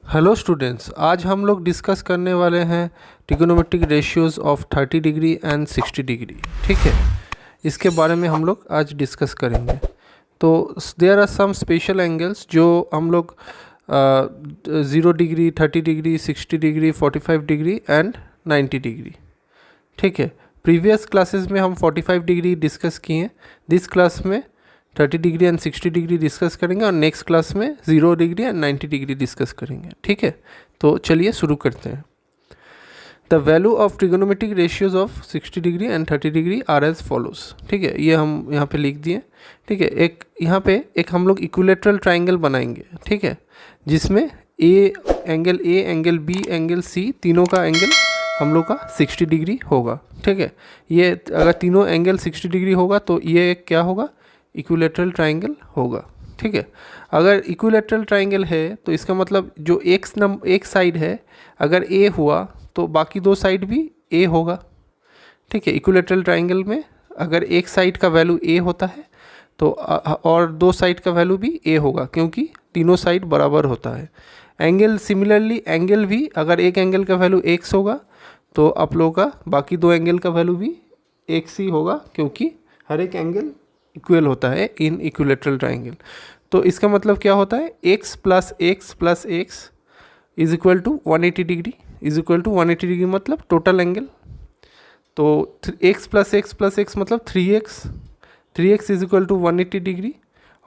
Hello students, आज हम लोग डिस्कस करने वाले हैं trigonometric ratios of 30 degree and 60 degree. ठीक है, इसके बारे में हम लोग आज डिस्कस करेंगे। तो there are some special angles जो हम लोग 0 degree, 30 degree, 60 degree, 45 degree and 90 degree. ठीक है, प्रीवियस क्लासेस में हम 45 डिग्री डिस्कस किए हैं। दिस क्लास में 30 डिग्री एंड 60 डिग्री डिस्कस करेंगे और नेक्स्ट क्लास में 0 डिग्री एंड 90 डिग्री डिस्कस करेंगे। ठीक है, तो चलिए शुरू करते हैं। The value of trigonometric ratios of 60 degree and 30 degree are as follows. ठीक है, ये हम यहाँ पे लिख दिए। ठीक है, एक यहाँ पे एक हम लोग इक्विलेटरल ट्राइंगल बनाएंगे। ठीक है, जिसमें ए, एंगल बी, एंगल सी, तीनों का एंगल हम लोग का 60 डिग्री होगा। ठीक है, ये अगर तीनों एंगल 60 डिग्री होगा तो ये क्या होगा, इक्विलेटरल ट्राइंगल होगा। ठीक है, अगर इक्विलेटरल ट्राइंगल है तो इसका मतलब जो एक साइड है अगर ए हुआ तो बाकी दो साइड भी ए होगा। ठीक है, इक्विलेटरल ट्राइंगल में अगर एक साइड का वैल्यू ए होता है तो और दो साइड का वैल्यू भी ए होगा, क्योंकि तीनों साइड बराबर होता है। एंगल सिमिलरली, एंगल भी अगर एक एंगल का वैल्यू x होगा तो आप लोगों का बाकी दो एंगल का वैल्यू भी x ही होगा, क्योंकि हर एक एंगल इक्वल होता है इन इक्विलेटरल ट्राइंगल। तो इसका मतलब क्या होता है, x plus x is equal to 180 degree, is equal to 180 degree मतलब टोटल एंगल। तो x प्लस एक्स मतलब 3x is equal to 180 degree,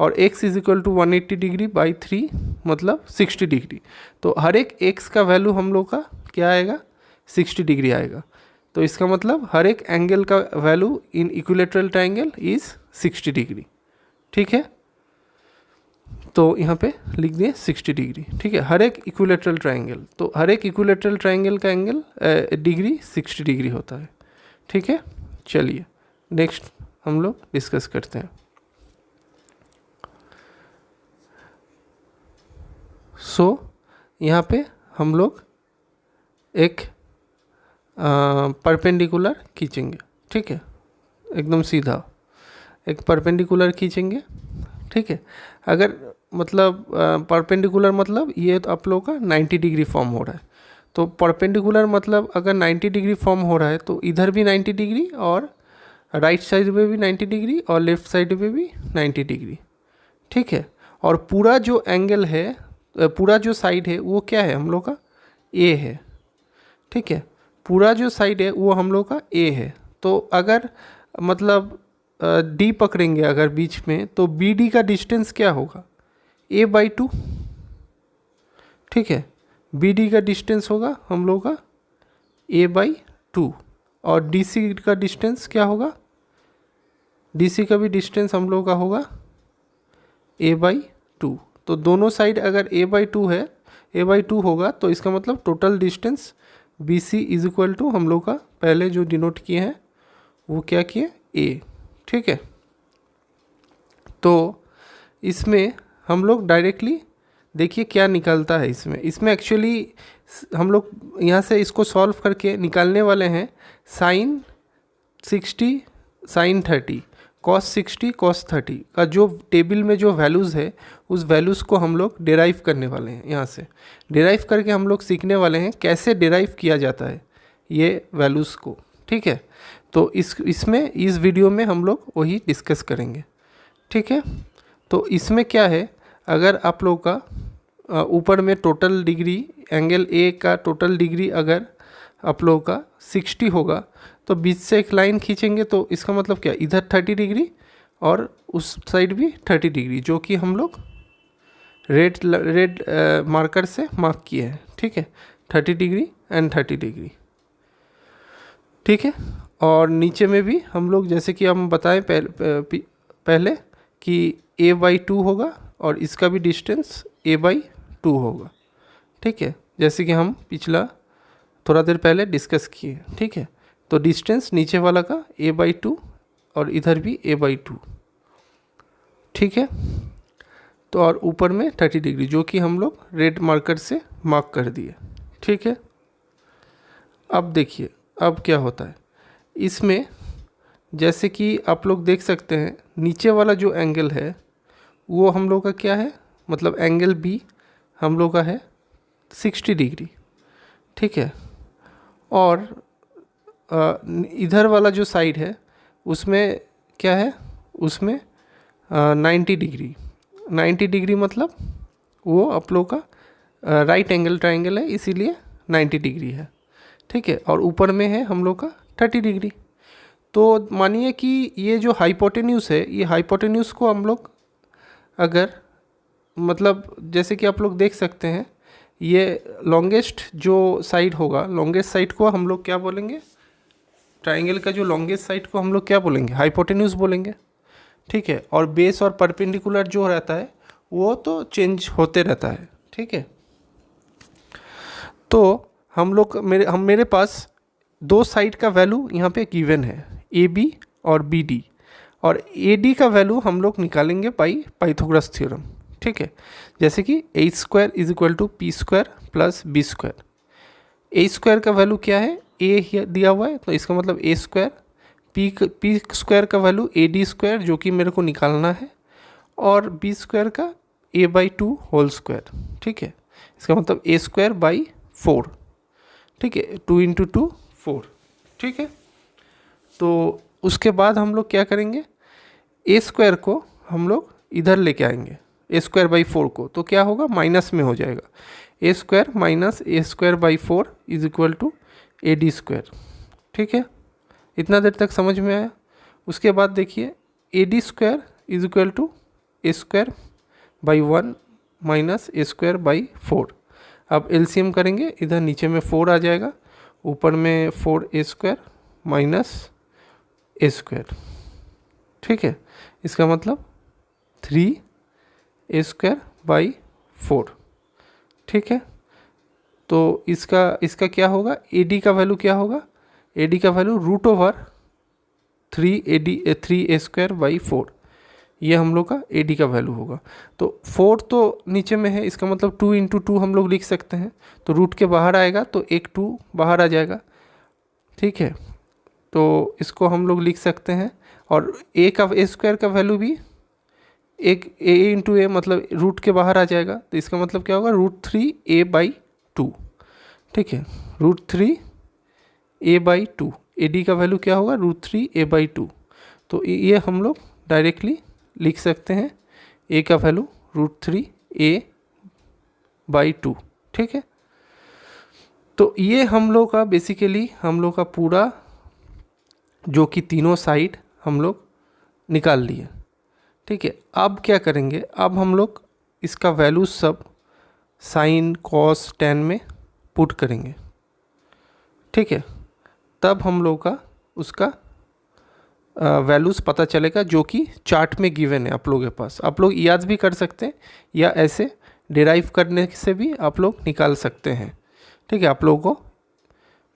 और x is equal to 180 degree by 3 मतलब 60 डिग्री। तो हर एक x का वैल्यू हम लोग का क्या आएगा, 60 डिग्री आएगा। तो इसका मतलब हर एक एंगल का value in equilateral triangle is 60 degree. ठीक है, तो यहाँ पे लिख दिए 60 डिग्री। ठीक है, हर एक इक्विलेटरल ट्राइंगल, तो हर एक इक्विलेटरल ट्राइंगल का एंगल डिग्री 60 डिग्री होता है। ठीक है, चलिए नेक्स्ट हम लोग डिस्कस करते हैं। यहाँ पे हम लोग एक परपेंडिकुलर खींचेंगे। ठीक है, एकदम सीधा एक परपेंडिकुलर खींचेंगे। ठीक है, अगर मतलब परपेंडिकुलर मतलब ये तो आप लोगों का 90 डिग्री फॉर्म हो रहा है। तो परपेंडिकुलर मतलब अगर 90 डिग्री फॉर्म हो रहा है तो इधर भी 90 डिग्री और राइट साइड में भी 90 डिग्री और लेफ्ट साइड में भी 90 डिग्री। ठीक है, और पूरा जो एंगल है, पूरा जो साइड है वो क्या है, हम लोग का ए है। ठीक है, पूरा जो साइड है वो हम लोग का ए है। तो अगर मतलब डी पकड़ेंगे अगर बीच में, तो बी डी का डिस्टेंस क्या होगा, a/2। ठीक है, बी डी का डिस्टेंस होगा हम लोग का a/2, और डी सी का डिस्टेंस क्या होगा, डी सी का भी डिस्टेंस हम लोग का होगा a/2। तो दोनों साइड अगर a/2 होगा तो इसका मतलब total distance B C is equal to हम लोग का पहले जो डिनोट किए हैं वो क्या किए, a। ठीक है, तो इसमें हम लोग डायरेक्टली देखिए क्या निकलता है। इसमें एक्चुअली हम लोग यहाँ से इसको सॉल्व करके निकालने वाले हैं साइन 60 साइन 30 कॉस 60 कॉस 30 का जो टेबल में जो वैल्यूज़ है उस वैल्यूज़ को हम लोग डेराइव करने वाले हैं। यहाँ से डेराइव करके हम लोग सीखने वाले हैं कैसे डेराइव किया जाता है ये वैल्यूज़ को। ठीक है, तो इसमें इस वीडियो में हम लोग वही डिस्कस करेंगे। ठीक है, तो इसमें क्या है, अगर आप लोग का ऊपर में टोटल डिग्री, एंगल ए का टोटल डिग्री अगर आप लोग का 60 होगा तो बीच से एक लाइन खींचेंगे तो इसका मतलब क्या, इधर 30 डिग्री और उस साइड भी 30 डिग्री, जो कि हम लोग रेड मार्कर से मार्क किए हैं। ठीक है, 30 डिग्री एंड 30 डिग्री। ठीक है, और नीचे में भी हम लोग जैसे कि हम बताएं पहले कि a/2 होगा और इसका भी डिस्टेंस a/2 होगा। ठीक है, जैसे कि हम पिछला थोड़ा देर पहले डिस्कस किए। ठीक है, तो डिस्टेंस नीचे वाला का a/2 और इधर भी a/2। ठीक है, तो और ऊपर में 30 डिग्री जो कि हम लोग रेड मार्कर से मार्क कर दिए। ठीक है, अब देखिए अब क्या होता है इसमें, जैसे कि आप लोग देख सकते हैं नीचे वाला जो एंगल है वो हम लोग का क्या है, मतलब एंगल बी हम लोग का है 60 डिग्री, ठीक है। और इधर वाला जो साइड है उसमें क्या है, उसमें 90 डिग्री। 90 डिग्री मतलब वो आप लोग का राइट एंगल ट्राइंगल है, इसीलिए 90 डिग्री है, ठीक है। और ऊपर में है हम लोग का 30 डिग्री। तो मानिए कि ये जो हाइपोटेन्यूस है, ये हाइपोटेन्यूस को हम लोग अगर मतलब जैसे कि आप लोग देख सकते हैं, ये लॉन्गेस्ट जो साइड होगा, लॉन्गेस्ट साइड को हम लोग क्या बोलेंगे, ट्राइंगल का जो लॉन्गेस्ट साइड को हम लोग क्या बोलेंगे, हाइपोटेन्यूस बोलेंगे, ठीक है। और बेस और परपेंडिकुलर जो रहता है वो तो चेंज होते रहता है, ठीक है। तो हम लोग मेरे पास दो साइड का वैल्यू यहाँ पे गिवन है, ए बी और बी डी, और ए डी का वैल्यू हम लोग निकालेंगे पाइथागोरस थ्योरम, ठीक है। जैसे कि A square is equal to P square plus B square. A square का वैल्यू क्या है, ए दिया हुआ है, तो इसका मतलब ए स्क्वायर, पी स्क्वायर का वैल्यू ए डी स्क्वायर जो कि मेरे को निकालना है, और बी स्क्वायर का ए बाई 2 होल स्क्वायर, ठीक है। इसका मतलब ए स्क्वायर बाई 4, ठीक है, 2 इंटू 2 4, ठीक है। तो उसके बाद हम लोग क्या करेंगे, ए स्क्वायर को हम लोग इधर लेके आएंगे, ए स्क्वायर बाई 4 को, तो क्या होगा, माइनस में हो जाएगा। A square minus A square by 4 is equal to A D square, ठीक है। इतना देर तक समझ में आया। उसके बाद देखिए A D square is equal to A square by 1 minus A square by 4। अब एलसीएम करेंगे, इधर नीचे में 4 आ जाएगा, ऊपर में 4 ए स्क्वायर माइनस ए स्क्वायर, ठीक है। इसका मतलब 3 ए स्क्वायर बाई 4, ठीक है। तो इसका क्या होगा, ए डी का वैल्यू क्या होगा, ए डी का value root over 3 A square by 4, ये हम लोग का ए डी का वैल्यू होगा। तो 4 तो नीचे में है, इसका मतलब 2 इंटू 2 हम लोग लिख सकते हैं, तो रूट के बाहर आएगा तो एक 2 बाहर आ जाएगा, ठीक है। तो इसको हम लोग लिख सकते हैं, और ए स्क्वायर का वैल्यू भी एक ए इंटू ए मतलब रूट के बाहर आ जाएगा, तो इसका मतलब क्या होगा, √3 ए बाई 2, ठीक है, √3 ए बाई 2। ए डी का वैल्यू क्या होगा, √3 ए बाई 2। तो ये हम लोग डायरेक्टली लिख सकते हैं, ए का वैल्यू √3 ए बाई 2, ठीक है। तो ये हम लोग का बेसिकली हम लोग का पूरा जो कि तीनों साइड हम लोग निकाल लिए, ठीक है। अब क्या करेंगे, अब हम लोग इसका वैल्यू सब साइन कॉस टेन में पुट करेंगे, ठीक है। तब हम लोग का उसका वैल्यूज़ पता चलेगा जो कि चार्ट में गिवन है आप लोगों के पास। आप लोग याद भी कर सकते हैं या ऐसे डिराइव करने से भी आप लोग निकाल सकते हैं, ठीक है। आप लोगों को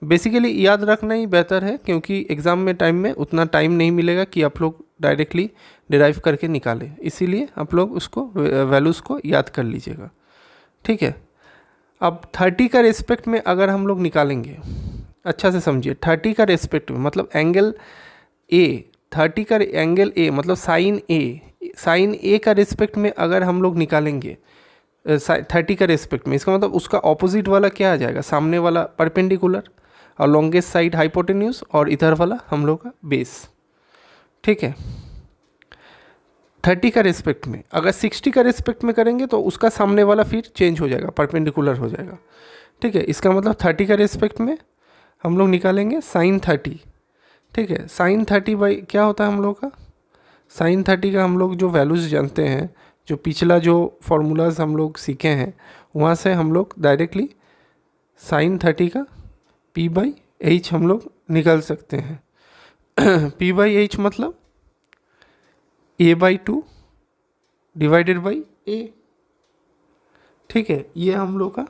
बेसिकली याद रखना ही बेहतर है, क्योंकि एग्ज़ाम में टाइम में उतना टाइम नहीं मिलेगा कि आप लोग डायरेक्टली डिराइव करके निकालें, इसीलिए आप लोग उसको वैल्यूज़ को याद कर लीजिएगा, ठीक है। अब 30 का रेस्पेक्ट में अगर हम लोग निकालेंगे, अच्छा से समझिए, 30 का रेस्पेक्ट में मतलब एंगल ए, 30 का एंगल ए मतलब साइन ए का रेस्पेक्ट में अगर हम लोग निकालेंगे 30 का रेस्पेक्ट में, इसका मतलब उसका ऑपोजिट वाला क्या आ जाएगा, सामने वाला परपेंडिकुलर, और लॉन्गेस्ट साइड हाइपोटेन्यूस, और इधर वाला हम लोग का बेस, ठीक है। 30 का रेस्पेक्ट में अगर 60 का रेस्पेक्ट में करेंगे तो उसका सामने वाला फिर चेंज हो जाएगा, परपेंडिकुलर हो जाएगा, ठीक है। इसका मतलब 30 का रेस्पेक्ट में हम लोग निकालेंगे साइन 30, ठीक है। साइन 30 बाई क्या होता है हम लोग का, साइन 30 का हम लोग जो वैल्यूज़ जानते हैं, जो पिछला जो फार्मूलाज हम लोग सीखे हैं, वहाँ से हम लोग डायरेक्टली साइन 30 का p बाई एच हम लोग निकाल सकते हैं। p बाई एच मतलब a by 2 divided by a, ठीक है। ये हम लोग का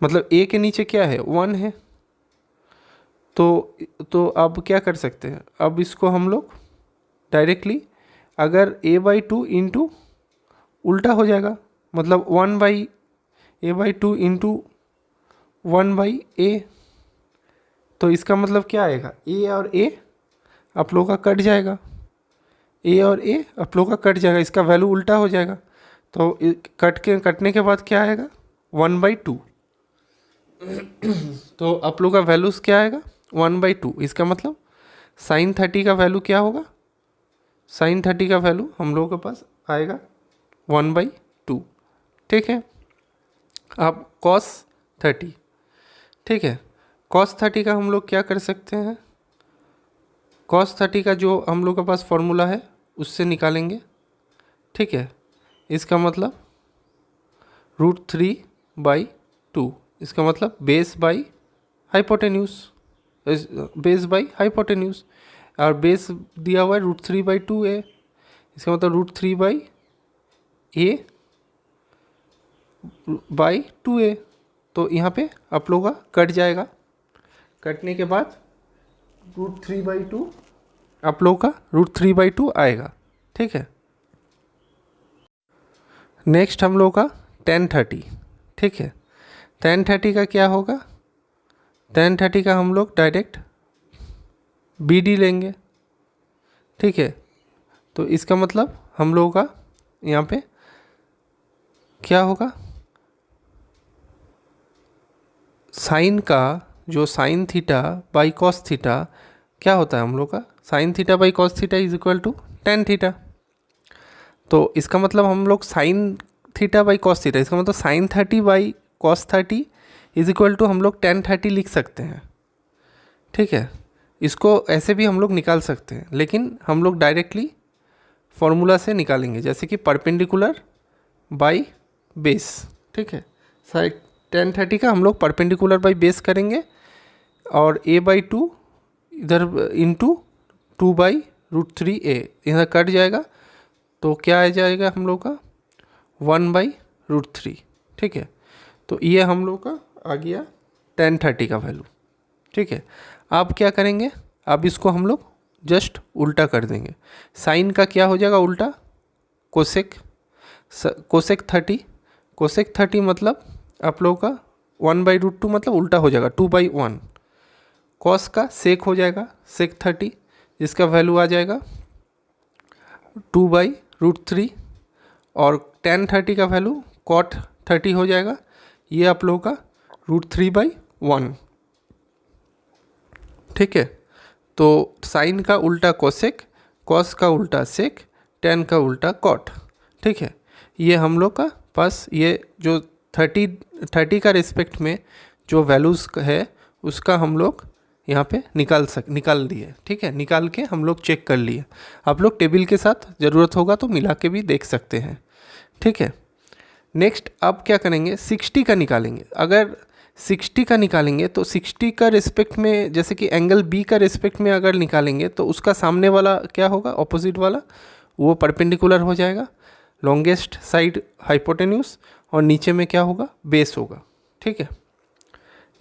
मतलब a के नीचे क्या है, 1 है। तो अब क्या कर सकते हैं, अब इसको हम लोग डायरेक्टली अगर a बाई 2 इंटू उल्टा हो जाएगा, मतलब 1 by a by 2 into 1 by a, तो इसका मतलब क्या आएगा, a और a आप लोगों का कट जाएगा, a और a आप लोगों का कट जाएगा, इसका वैल्यू उल्टा हो जाएगा। तो कटने के बाद क्या आएगा, 1/2। तो आप लोग का वैल्यूज़ क्या आएगा 1/2। इसका मतलब साइन 30 का वैल्यू क्या होगा, साइन 30 का वैल्यू हम लोगों के पास आएगा 1/2। ठीक है। अब कॉस 30, ठीक है, कॉस 30 का हम लोग क्या कर सकते हैं, कॉस 30 का जो हम लोग के पास फॉर्मूला है उससे निकालेंगे। ठीक है, इसका मतलब √3/2, इसका मतलब base by hypotenuse, base by hypotenuse, और बेस दिया हुआ है √3/2a, इसका मतलब √3/a/2a। तो यहाँ पे आप लोगों का कट जाएगा, कटने के बाद √3/2 आप लोगों का √3/2 आएगा। ठीक है। नेक्स्ट हम लोग का tan 30। ठीक है, tan 30 का क्या होगा, tan 30 का हम लोग डायरेक्ट BD लेंगे। ठीक है, तो इसका मतलब हम लोगों का यहाँ पे क्या होगा, साइन का जो sine theta by cos theta क्या होता है हम लोग का, sine theta by cos theta is equal to tan theta. तो इसका मतलब हम लोग sine theta by cos theta, इसका मतलब sine 30 by cos 30 is equal to हम लोग tan 30 लिख सकते हैं। ठीक है, इसको ऐसे भी हम लोग निकाल सकते हैं, लेकिन हम लोग डायरेक्टली फॉर्मूला से निकालेंगे, जैसे कि परपेंडिकुलर बाई बेस। ठीक है, साइड tan 30 का हम लोग परपेंडिकुलर बाई बेस करेंगे, और a/2 इधर इंटू 2/√3a इधर कट जाएगा, तो क्या आ जाएगा हम लोग का 1/√3। ठीक है, तो ये हम लोग का आ गया tan 30 का वैल्यू। ठीक है, अब क्या करेंगे, अब इसको हम लोग जस्ट उल्टा कर देंगे। साइन का क्या हो जाएगा उल्टा, कोसेक, कोसेक 30 मतलब आप लोगों का 1/√2 मतलब उल्टा हो जाएगा 2/1। कॉस का सेक हो जाएगा सेक 30, जिसका वैल्यू आ जाएगा 2/√3, और tan 30 का वैल्यू cot 30 हो जाएगा, ये आप लोगों का √3/1। ठीक है, तो साइन का उल्टा कोसेक, कॉस का उल्टा सेक, tan का उल्टा कॉट। ठीक है, ये हम लोग का पास ये जो 30 का रिस्पेक्ट में जो वैल्यूज़ है उसका हम लोग यहाँ पे निकाल दिए। ठीक है, निकाल के हम लोग चेक कर लिए। आप लोग टेबल के साथ ज़रूरत होगा तो मिला के भी देख सकते हैं। ठीक है, नेक्स्ट अब क्या करेंगे, 60 का निकालेंगे। अगर 60 का निकालेंगे तो 60 का रिस्पेक्ट में, जैसे कि एंगल बी का रिस्पेक्ट में अगर निकालेंगे तो उसका सामने वाला क्या होगा, ऑपोजिट वाला वो परपेंडिकुलर हो जाएगा, लॉन्गेस्ट साइड हाइपोटेन्यूज, और नीचे में क्या होगा, बेस होगा। ठीक है,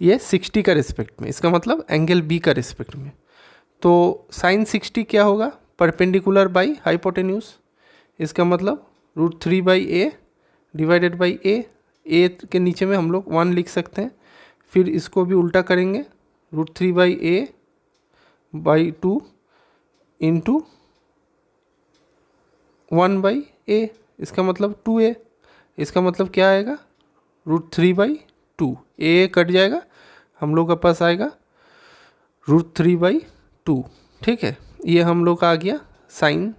ये 60 का रिस्पेक्ट में, इसका मतलब एंगल बी का रिस्पेक्ट में। तो साइन 60 क्या होगा, परपेंडिकुलर बाई हाइपोटेन्यूज, इसका मतलब √3/a डिवाइडेड बाई ए के नीचे में हम लोग 1 लिख सकते हैं। फिर इसको भी उल्टा करेंगे, √3/a/2 इंटू 1/a, इसका मतलब 2a, इसका मतलब क्या आएगा √3/2, ए कट जाएगा, हम लोग का पास आएगा √3/2। ठीक है, ये हम लोग का आ गया साइन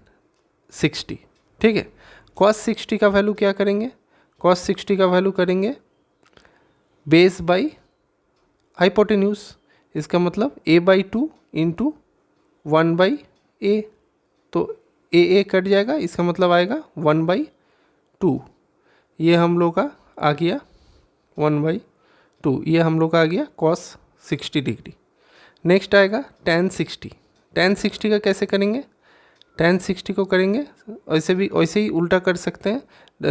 60। ठीक है, कॉस 60 का वैल्यू क्या करेंगे, कॉस 60 का वैल्यू करेंगे बेस बाई हाइपोटेन्यूज, इसका मतलब a/2 इंटू 1/a, तो a कट जाएगा, इसका मतलब आएगा 1/2। ये हम लोग का आ गया 1/2, ये हम लोग का आ गया कॉस 60 डिग्री। नेक्स्ट आएगा tan 60। tan 60 का कैसे करेंगे, tan 60 को करेंगे वैसे ही उल्टा कर सकते हैं,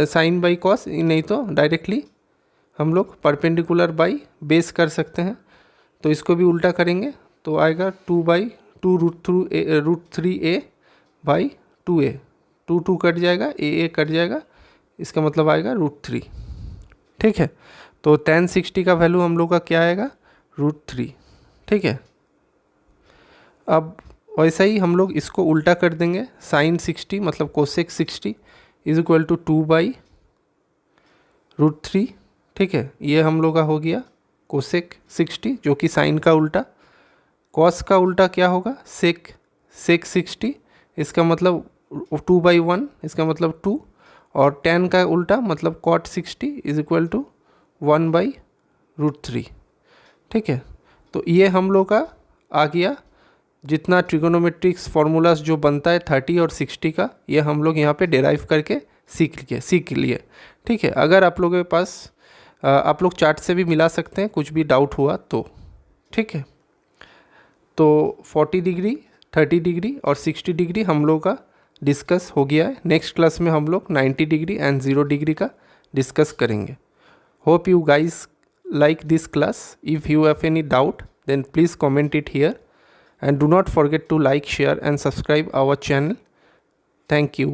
साइन बाई कॉस, नहीं तो डायरेक्टली हम लोग परपेंडिकुलर बाई बेस कर सकते हैं। तो इसको भी उल्टा करेंगे तो आएगा 2/√3a/2a, 2 कट जाएगा, a कट जाएगा, इसका मतलब आएगा √3। ठीक है, तो tan 60 का वैल्यू हम लोग का क्या आएगा, √3। ठीक है, अब वैसा ही हम लोग इसको उल्टा कर देंगे, साइन 60 मतलब कोसेक 60 इज इक्वल टू 2/√3 ठीक है, ये हम लोग का हो गया कोसेक 60 जो कि साइन का उल्टा। कॉस का उल्टा क्या होगा, सेक 60, इसका मतलब 2/1, इसका मतलब 2। और tan का उल्टा मतलब cot 60 इज इक्वल टू 1/√3। ठीक है, तो ये हम लोग का आ गया जितना ट्रिगोनोमेट्रिक्स फार्मूलाज जो बनता है 30 और 60 का, ये हम लोग यहाँ पे डेराइव करके सीख लिए। ठीक है, अगर आप लोगों के पास आप लोग चार्ट से भी मिला सकते हैं कुछ भी डाउट हुआ तो। ठीक है, तो 40 डिग्री, 30 डिग्री और 60 डिग्री हम लोग का डिस्कस हो गया है। नेक्स्ट क्लास में हम लोग 90 डिग्री एंड 0 डिग्री का डिस्कस करेंगे। Hope you guys like this class. If you have any doubt, then please comment it here, and do not forget to like, share and subscribe our channel. Thank you.